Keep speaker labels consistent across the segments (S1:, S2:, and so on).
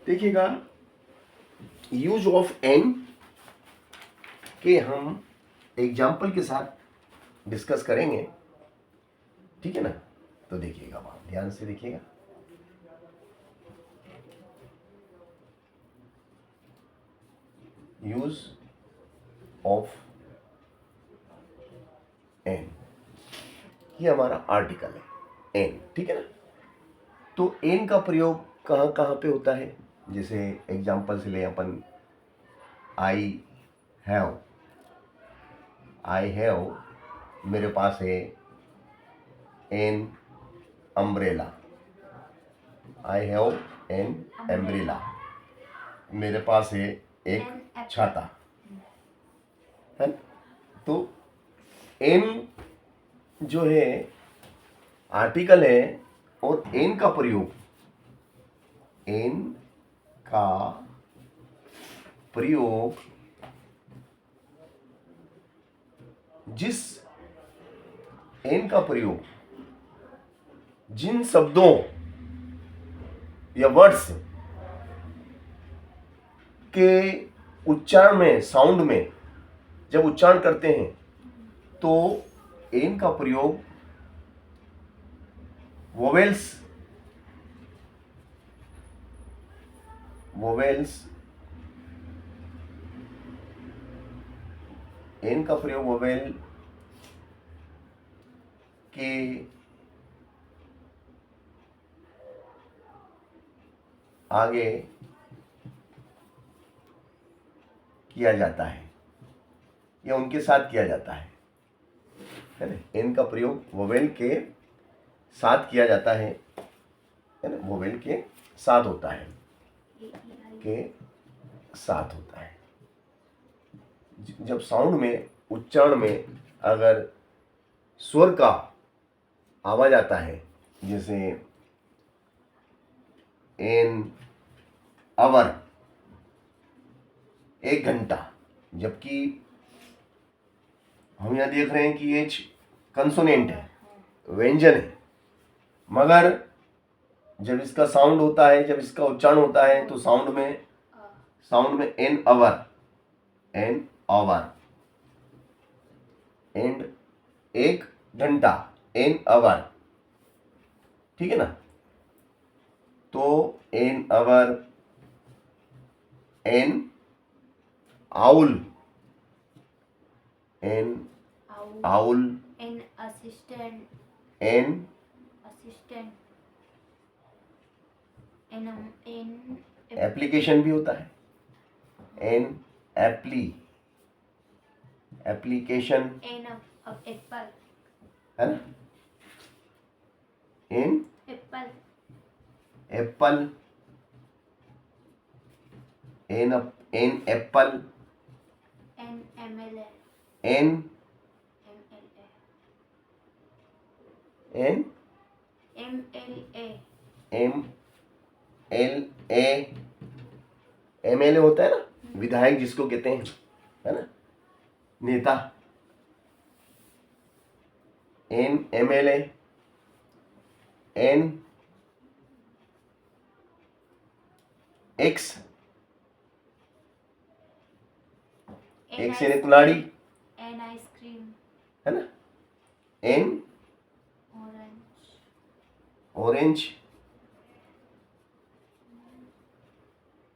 S1: देखिएगा, use of N के हम एग्जाम्पल के साथ डिस्कस करेंगे, ठीक है ना। तो देखिएगा, आप ध्यान से देखिएगा। यूज ऑफ एन, ये हमारा आर्टिकल है एन, ठीक है ना। तो एन का प्रयोग कहाँ कहाँ पे होता है, जैसे एग्जाम्पल से ले अपन, आई हैव, मेरे पास है an umbrella. I have an umbrella, मेरे पास है एक छाता, है ना? तो एन जो है आर्टिकल है, और एन का प्रयोग जिन शब्दों या वर्ड्स के उच्चारण में, साउंड में जब उच्चारण करते हैं, तो एन का प्रयोग वोवेल्स एन का प्रयोग वोवेल के आगे किया जाता है या उनके साथ किया जाता है ना। एन का प्रयोग वोवेल के साथ किया जाता है ना, वोवेल के साथ होता है, जब साउंड में, उच्चारण में अगर स्वर का आवाज आता है, जैसे एन आवर, एक घंटा, जबकि हम यहां देख रहे हैं कि एच कंसोनेंट है, व्यंजन है, मगर जब इसका साउंड होता है, जब इसका उच्चारण होता है, तो साउंड में एन आवर एंड एक घंटा, एन आवर, ठीक है ना। तो an hour, an owl, an
S2: assistant,
S1: an application भी होता है, एन एप्लीकेशन,
S2: एन एप्पल,
S1: है ना, an apple, an apple,
S2: an MLA,
S1: an MLA होता है ना, विधायक जिसको कहते हैं, है ना, नेता। An MLA, an axe, axe यानी कुल्हाड़ी,
S2: एन आइसक्रीम,
S1: है ना, an orange,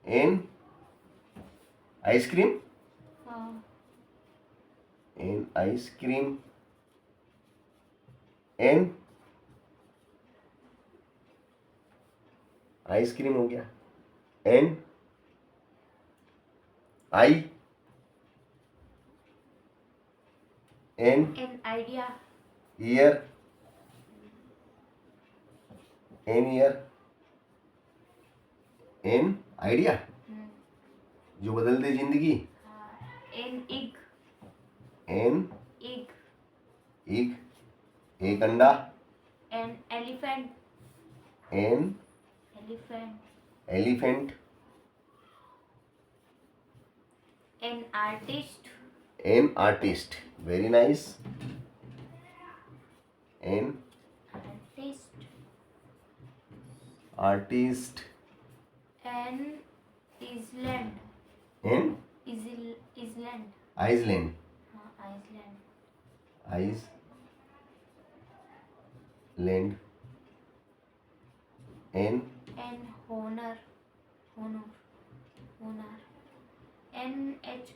S1: an ice cream, an ice cream, an ice cream हो गया, an eye, an
S2: idea,
S1: ear, an ear, an idea जो बदल दे जिंदगी,
S2: एन इग,
S1: एन इग, एक अंडा,
S2: an elephant,
S1: elephant,
S2: an
S1: artist, very nice, an artist,
S2: N Island.
S1: An
S2: Island.
S1: Iceland,
S2: हाँ Iceland.
S1: Iceland, an
S2: N Honor. Honor. Honor. NHONOR.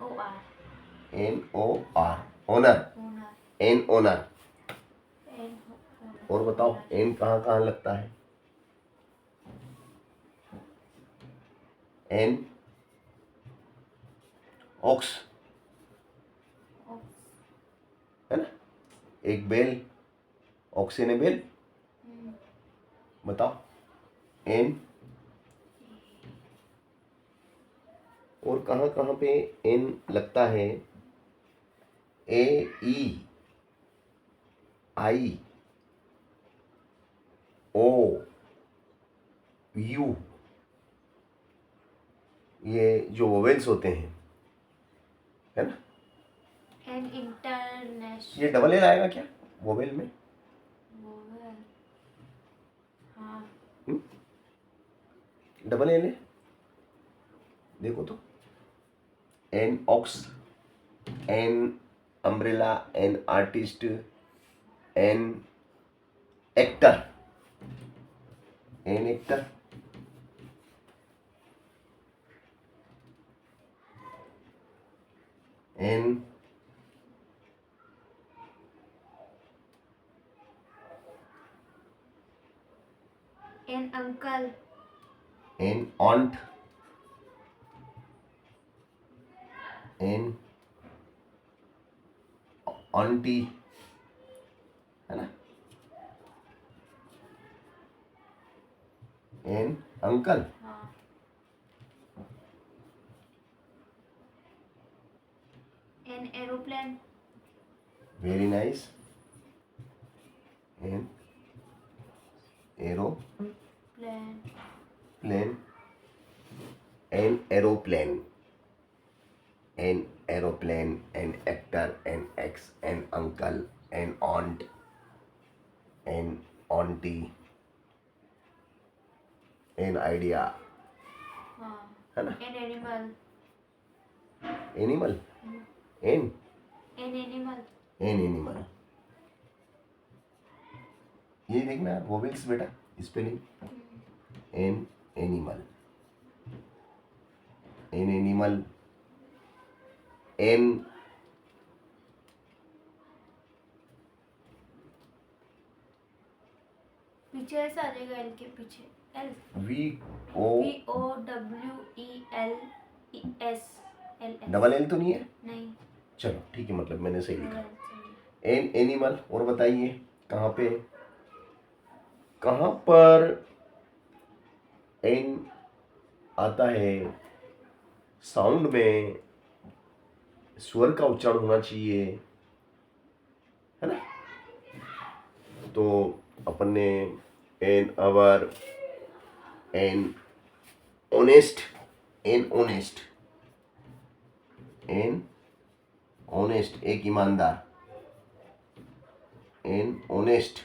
S1: HONOR,
S2: NOR.
S1: Honour,
S2: Honor.
S1: An honour.
S2: N.
S1: और बताओ N कहाँ कहाँ लगता है? An ox, है ना, एक बेल, ऑक्सीन है बेल। बताओ एन, और कहाँ कहाँ पे एन लगता है? ए ई आई ओ यू, ये जो वोवेल्स होते हैं, है ना।
S2: N International.
S1: ये डबल एल आएगा क्या वोवेल में?
S2: Vowel. हाँ.
S1: डबल एल है, देखो तो। An ox, an umbrella, an artist, an actor, an actor, an
S2: N Uncle.
S1: An aunt, an aunty, है ना, एन अंकल,
S2: हाँ. N Aeroplane.
S1: Very nice, an एरो
S2: Plane.
S1: Plane, an aeroplane, an aeroplane, an actor, an axe, an uncle, an aunt, an aunty, an idea,
S2: हाँ.
S1: है ना।
S2: N Animal.
S1: Animal, an
S2: N Animal.
S1: An animal. ये देखना यार vowels बेटा, spelling. An animal, N animal, an
S2: पीछे ऐसा आ जाएगा L के पीछे L.
S1: V O,
S2: VOWELES.
S1: Double L तो नहीं है?
S2: नहीं.
S1: चलो ठीक है, मतलब मैंने सही लिखा।
S2: चलिए.
S1: An animal. और बताइए कहाँ पे, कहाँ पर एन आता है साउंड में, स्वर का उच्चारण होना चाहिए, है ना। तो अपन ने an hour, an honest, an honest, an honest एक ईमानदार, एन ऑनेस्ट,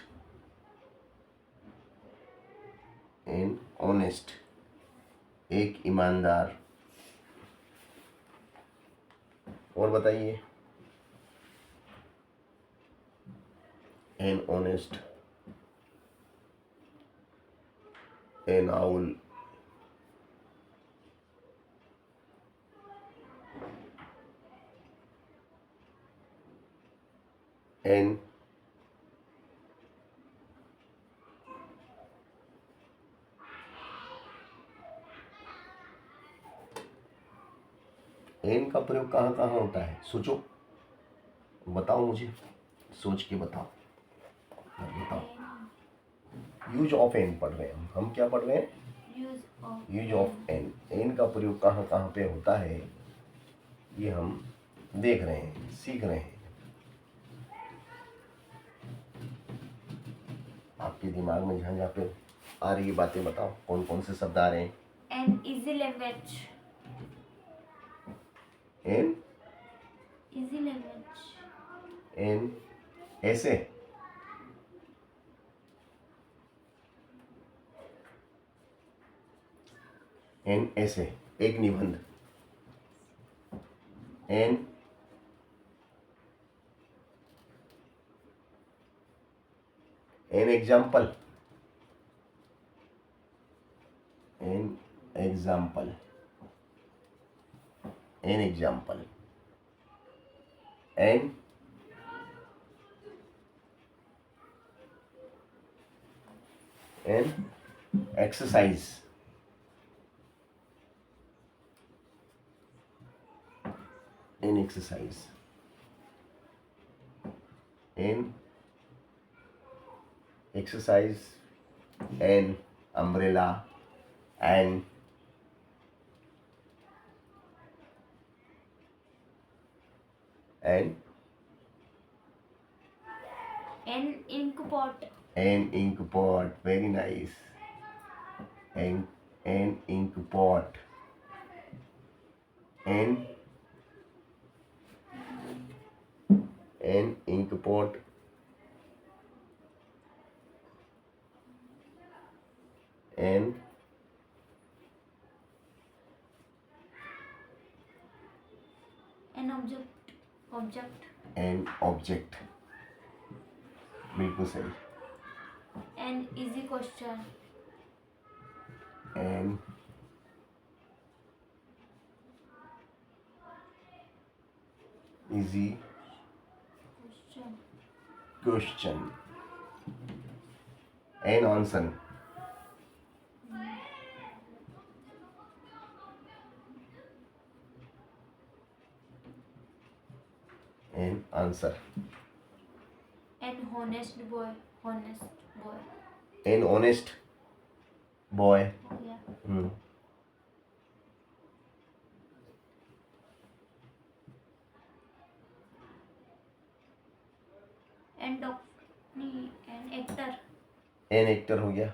S1: एन ऑनेस्ट एक ईमानदार। और बताइए an honest, an owl, an an का प्रयोग कहाँ कहाँ होता है? सोचो, बताओ मुझे, सोच के बताओ, बताओ। यूज ऑफ एन पढ़ रहे हैं हम क्या पढ़ रहे हैं? Use of N. एन का प्रयोग कहाँ कहाँ पे होता है ये हम देख रहे हैं, सीख रहे हैं। आपके दिमाग में जहाँ जहाँ पे आ रही बातें बताओ, कौन कौन से शब्द आ रहे हैं?
S2: N easy language.
S1: An,
S2: Easy language.
S1: An ऐसे, एन ऐसे एक निबंध, an example, an example, an example, an exercise, an exercise, an exercise, an umbrella, and
S2: An ink pot.
S1: an ink pot, very nice. An ink pot, an ink pot, an
S2: Object.
S1: an object, बिल्कुल सही.
S2: An easy question.
S1: An easy question, an answer, an answer,
S2: An honest boy.
S1: an honest boy.
S2: Yeah. An actor.
S1: an actor हो गया.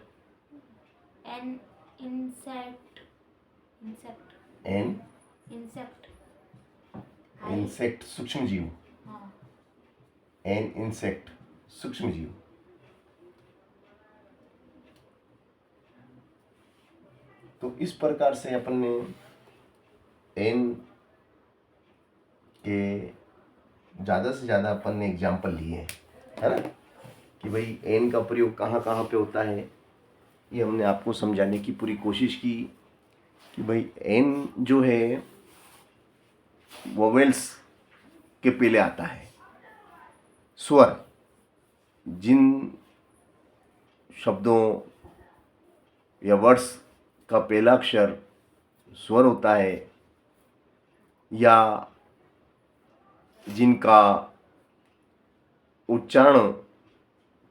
S2: An insect.
S1: an
S2: Insect.
S1: insect, सूक्ष्म जीव.
S2: हाँ.
S1: an insect, सूक्ष्म जीव. तो इस प्रकार से अपन ने एन के ज़्यादा से ज़्यादा अपन ने एग्जाम्पल लिए हैं, है ना, कि भाई एन का प्रयोग कहाँ कहाँ पे होता है. ये हमने आपको समझाने की पूरी कोशिश की कि भाई एन जो है वोवेल्स के पहले आता है. स्वर, जिन शब्दों या वर्ड्स का पहला अक्षर स्वर होता है या जिनका उच्चारण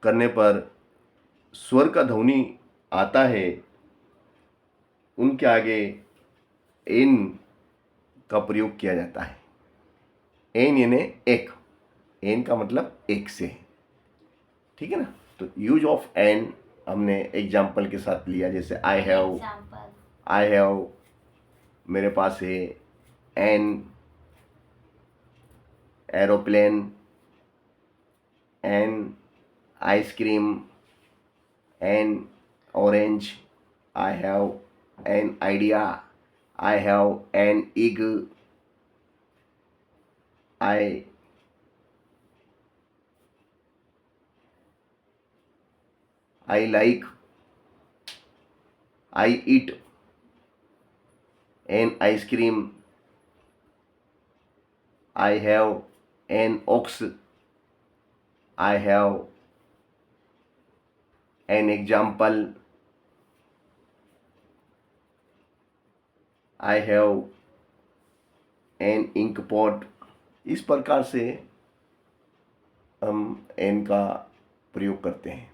S1: करने पर स्वर का ध्वनि आता है, उनके आगे एन का प्रयोग किया जाता है. एन यानी एक, एन का मतलब एक से, ठीक है ना. तो यूज ऑफ एन हमने एग्जाम्पल के साथ लिया, जैसे आई हैव, मेरे पास है. N aeroplane, N ice cream, N orange, I have an idea, I have an egg, I like, I eat an ice cream, I have an ox, I have an example, I have an ink pot. इस प्रकार से हम N का प्रयोग करते हैं.